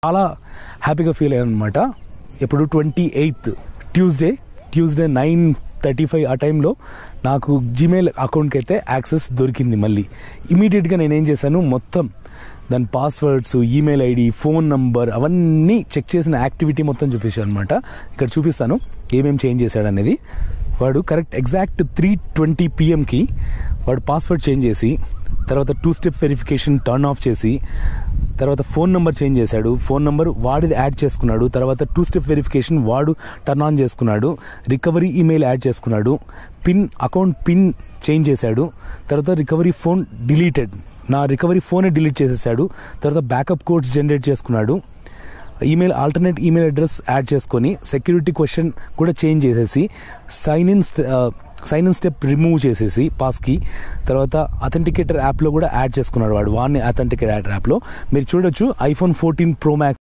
చాలా హ్యాపీగా ఫీల్ అయ్యాను అనమాట. ఎప్పుడు 28th ట్యూస్డే 9:35 ఆ టైంలో నాకు జీమెయిల్ అకౌంట్కి అయితే యాక్సెస్ దొరికింది. మళ్ళీ ఇమీడియట్గా నేనేం చేశాను, మొత్తం దాని passwords, email ID, phone number అవన్నీ చెక్ చేసిన యాక్టివిటీ మొత్తం చూపించాను అనమాట. ఇక్కడ చూపిస్తాను ఏమేమి చేంజ్ చేశాడు అనేది. వాడు ఎగ్జాక్ట్ 3:20 PM వాడు పాస్వర్డ్ చేంజ్ చేసి, తర్వాత 2-step వెరిఫికేషన్ టర్న్ ఆఫ్ చేసి, తర్వాత ఫోన్ నెంబర్ చేంజ్ చేశాడు. ఫోన్ నెంబర్ వాడిది యాడ్ చేసుకున్నాడు. తర్వాత 2-step వెరిఫికేషన్ వాడు టర్న్ ఆన్ చేసుకున్నాడు. రికవరీ ఈమెయిల్ యాడ్ చేసుకున్నాడు. అకౌంట్ పిన్ చేంజ్ చేశాడు. తర్వాత రికవరీ ఫోన్ డిలీటెడ్, నా రికవరీ ఫోనే డిలీట్ చేసేసాడు. తర్వాత బ్యాకప్ కోడ్స్ జనరేట్ చేసుకున్నాడు. ఆల్టర్నేట్ ఈమెయిల్ అడ్రస్ యాడ్ చేసుకొని సెక్యూరిటీ క్వశ్చన్ కూడా చేంజ్ చేసేసి సైన్ ఇన్ స్టెప్ రిమూవ్ చేసేసి పాస్కి, తర్వాత అథెంటికేటర్ యాప్లో కూడా యాడ్ చేసుకున్నాడు వాడిని అథెంటికేటర్ యాప్లో. మీరు చూడొచ్చు iPhone 14 Pro Max